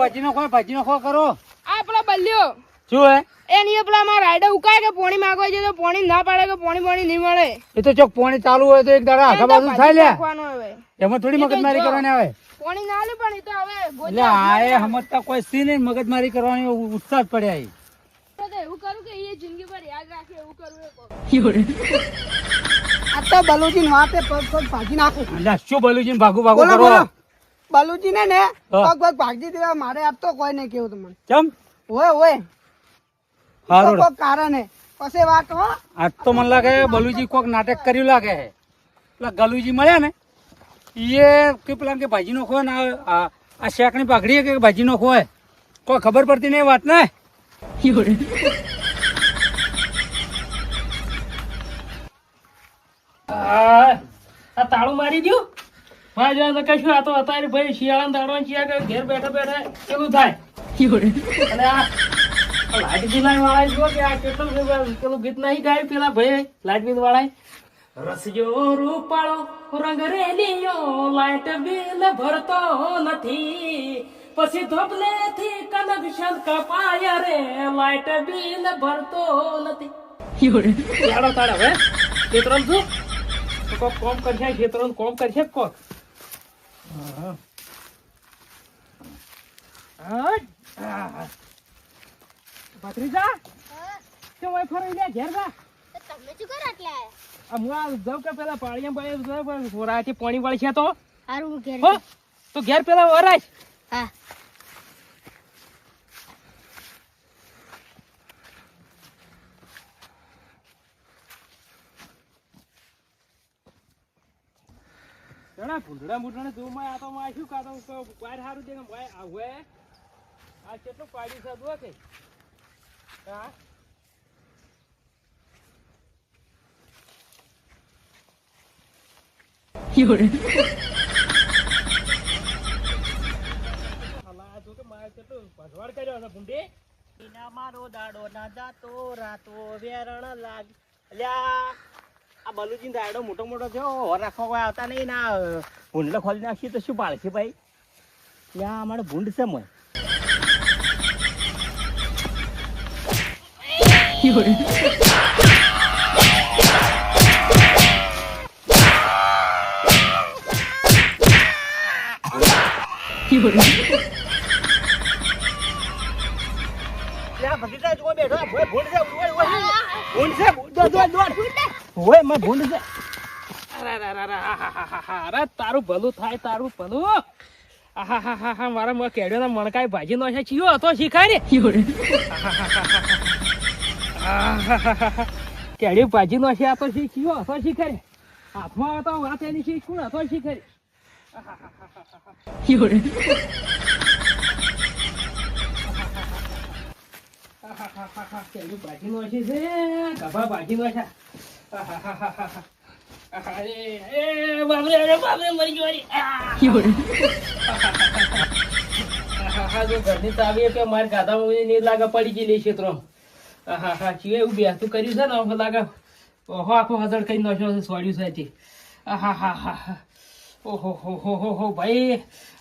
ભાજી નો ખો કરો. આ પેલો બલ્યો શું હે? એની પેલા મારા રાઈડર ઉકાય કે પોણી માંગવા છે તો પોણી ના પાડે કે પોણી નહીં મળે. એ તો ચોક પોણી ચાલુ હોય તો એક દાડા આખા બાજુ થાય લે. એમાં થોડી મગજમારી કરવાની આવે. પોણી ના લે પણ એ તો હવે એટલે આ એ સમજતા કોઈ સી નહીં, મગજમારી કરવાની ઉત્સાહ જ પડ્યા અહીં. એવું કરું કે એ જિંદગી પર યાદ રાખે એવું કરવું. આ તો બલુજી વાતે પગ ભાગી નાખું. એટલે શું બલુજી ભાગુ કરો? બલુજી ને પગ ભાગી દેવા મારે આજ તો કોઈ નહીં કેવું તમને. કેમ? ઓય હારું કોઈ કારણ હે પછી વાત હો. આજ તો મને લાગે બલુજી કોક નાટક કર્યું લાગે. પેલા ગલુજી મળ્યા ને એ કે પેલા કે ભાજી નો ખોય ને આ શેકની પાઘડી કે ભાજી નો ખોય કોઈ ખબર પડતી નહીં વાત ને. આ તાળું મારી દઉં ભાઈ કશું આ તો અત્યારે ભાઈ શિયાળા દાડવા શિયા ઘેર બેઠા બેઠા કેવું થાય. અને આ લાઈટ બિલ વાળા જો કે આ કેટલું પેલું ગીત નહીં ગાયું પેલા ભાઈ લાઈટ બિલ વાળા રસજો રૂપાળો રંગ રેલિયો લાઈટ બિલ ભરતો નથી પછી ધોપલે થી કનેક્શન કપાય રે લાઈટ બિલ ભરતો નથી. તાળો તાળો હવે ખેતરો શું કોક કોમ કરશે ખેતરો કોમ કરશે કોક. ભત્રીજા શું હોય ફરી લે ઘેર જા. તમે શું કરો એટલે હું આ જાઉં કે પેલા પાણીમાં રાતે પાણી વળશે તો હારું ઘેર હો તો ઘેર પેલા વરાય. હા જણા ભૂંડડા મૂંડડા જોમાં આ તો માં શું કાતો બહાર સારું દે ભાઈ આ હવે આ કેટલું પાડ્યું છે જો કે હા ભજવાડ કર્યો છે ભૂંડી મારો દાડો ના જાતો રાતો વેરણ લાગ અલ્યા આ બલુજી દાડો મોટો મોટો થયો હોર રાખવા કોઈ આવતા નહીં ના ભૂંડલો ખોલી નાખીએ તો શું પાડશે ભાઈ. ત્યાં અમારે ભૂંડ છે મોય. તારું ભલું થાય તારું ભલું. મારા કેડ્યો મણકાઈ ભાજી નો છે ચિયો હતો શીખાય ને કેડી ભાજી નો છે આ તો ચિયો હતો શીખાય હાથમાં હતો વાત એની શીખું હતો શીખાય. ભાજી નો છે ગભા ભાજી નો છે. ઘરની ચાવી કે મારે ગાધામાં નહીં લાગે પડી ગયેલી ક્ષેત્રો. એવું બેસતું કર્યું છે ને લાગે ઓહો આખો હજર કઈ નાખ્યો સોડ્યું છે. ઓહો હો હો હો ભાઈ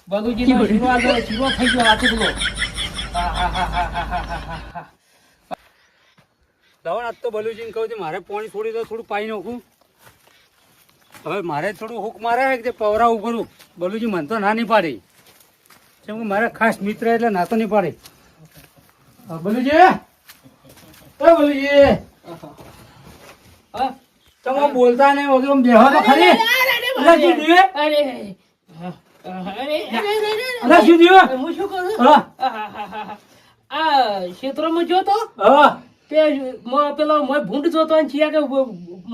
બલુજી નો શીરો થઈ ગયો હાથું બોલો. દવા આજ તો બલુજીને કહું છું મારે પાણી છોડી દો થોડું પાઈ નાખું. હવે મારે થોડું હુક મારે કે પવરા ઉપરું બલુજી મને તો ના નહીં પાડી કેમ કે મારે ખાસ મિત્ર એટલે ના તો નહીં પાડે. બલુજી બલુજી તમે બોલતા નહીં વગર બેહો તો ખરી. હું શું કરું આ ક્ષેત્રમાં જોતો પેલો ભૂંડ જોતો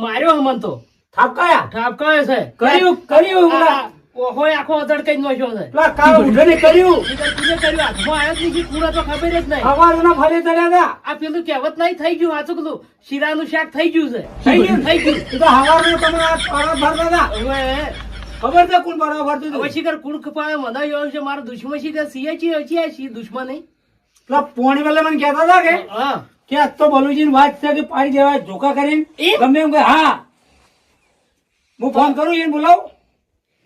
માર્યો હમન તો ઠાપકાયો છે કર્યું હોય આખો અધડ કઈ નો છે. પૂરા તો ખબર જ નહીં. આ પેલું કહેવત નહીં થઈ ગયું સાચું પેલું શીરાનું શાક થઈ ગયું છે. થઈ ગયું ખબર છે શિખર કુણ કપાવે મને છે મારો દુશ્મન શિખર સિયા દુશ્મન નહીં. પોણી વાલે મને કહેતા હતા કે હા કે આજ તો બલુજી ની વાત છે કે પાડી દેવાય જોકા કરીને ગમે એમ કે હા હું ફોન કરું એને બોલાવું.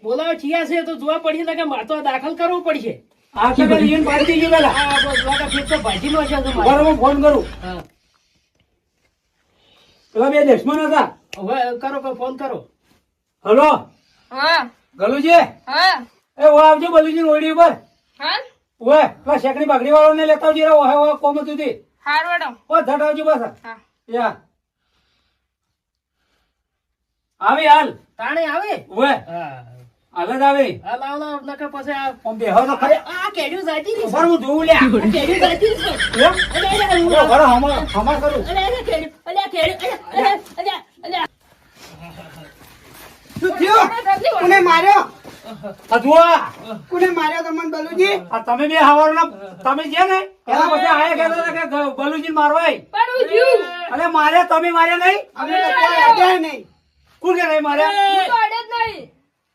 બોલાવે ચિયા છે તો જોવા પડશે કે મારે તો દાખલ કરવું પડશે. આ તો પેલી ઈયન પાડી દીધી પેલા. આ લાગે ફીટ તો ભાજીનો છે તો મારે. બરોબર ફોન કરું. હા. પેલા બે દુશ્મન હતા. હવે કરો ફોન કરો. હલો હા ગલુજી હા એ ઓ આવજો બલુજી ઓડી ઉપર. હા ઓએ પેલા શેકડી બાગડી વાળો ને લેતા આવજો રે ઓહે ઓહે કોમ હતું તે. હાર મેડમ ઓ ધડ આવજો પાછા. હા યા આવી હાલ. તાણે આવે. ઓએ હા. હાલ જ આવે. આ લાવ નકર પછી આ ઓમ બેહો તો ખરે. આ કેડ્યું જાતી ની. ઉપર હું જોઉં લ્યા. કેડ્યું જાતી ની. એમ? ઓ, બરો હમા કરું. શું થયું? કોને માર્યો? આ જુઓ આ. કોને માર્યો તમને બલુજી? આ તમે બે હવારના તમે છે ને એના પછી આયા કહેતા હતા કે બલુજી મારવા આઈ. પણ હું જીવ અરે માર્યા તમે માર્યા નહીં. અમે તો ક્યાંય અડ્યા નહીં. કોણ કે નહીં માર્યા? હું તો અડે જ નહીં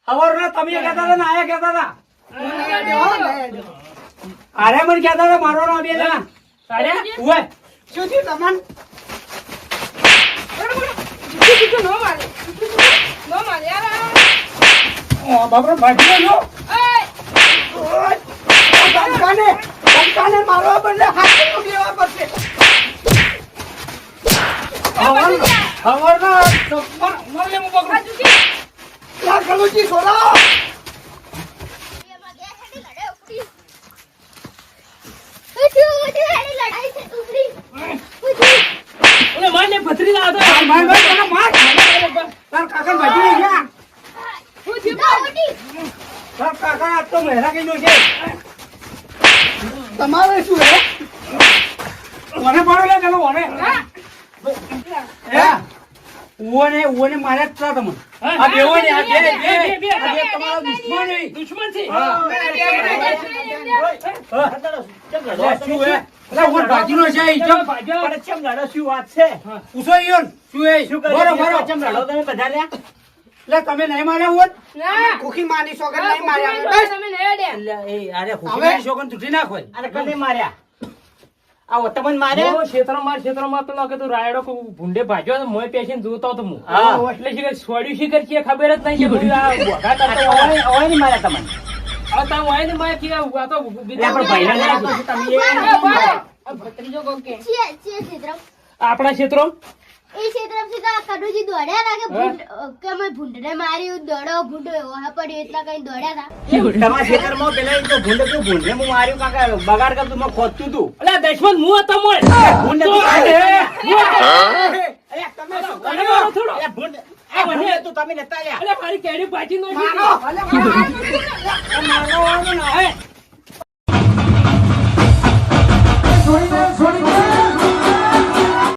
હવારના તમે કહેતા હતા ને આયા કહેતા હતા. નહીં અડ્યો, હો, નહીં અડ્યો. અરે મને કહેતા હતા મારવાના બે જણા. તાર્યા? ઓએ શું થયું તમને? તું નો મારે નો મારે યાર ઓ બાપરે ભાગી ગયો. ઓય ધમકાને મારવા બદલે હાથમાં લેવા પડશે. હવારના માર લે હું પકડું. આ જુકી લા ગલુજી છોડાવો. ઓલે મારને ભત્રી લાવ તો. માર માર તને માર. તાર કાકા ભાગી નહીં ગયા. હું જીવ તાર કાકા આજ તો મહેરા કઈ નો છે. તમારે શું હે? મને મારો લે પેલો મને. હા ઉઓને માર્યા જ હતા તમને. આ બેવો ને આ બે તમારા દુશ્મન નહીં. દુશ્મન છે. હા. અલા, શું હે? અલા, ઉઓ ભાજીનો છે ઈ ચમ. પૂછો ઈયોન. શું હે? બરો. લે તમે નહીં માર્યા હોત? ના ખોખી માની સોગન હા, નહીં માર્યા કુકરી બસ. તમે નહીં અડ્યા અરે ખુશી છોકન તૂટી નાખો. હું ક્ષેત્રમાં તો લાગે તો રાયડો કોઈ ભૂંડે ભાજ્યો તો મોય પેશન્ટ જોતો હતો હું. હા. એટલે શીખર છોડ્યું શીખર છે ખબર જ નહીં કે બધું આ ભોગા કરતો હોય. હવે તમે હોય ને મારે કે આ તો બીજા આ ભત્રીજો કોક કે આપણા ક્ષેત્રો ભૂંડને માર્યું દોડો ભૂંડો એવો પડ્યો એટલા કઈ દોડ્યા હતા. અલા દશમન હું હતો મોય. અલા મારી કેડી ભાજી નો મારો. મારવાનો ના હે.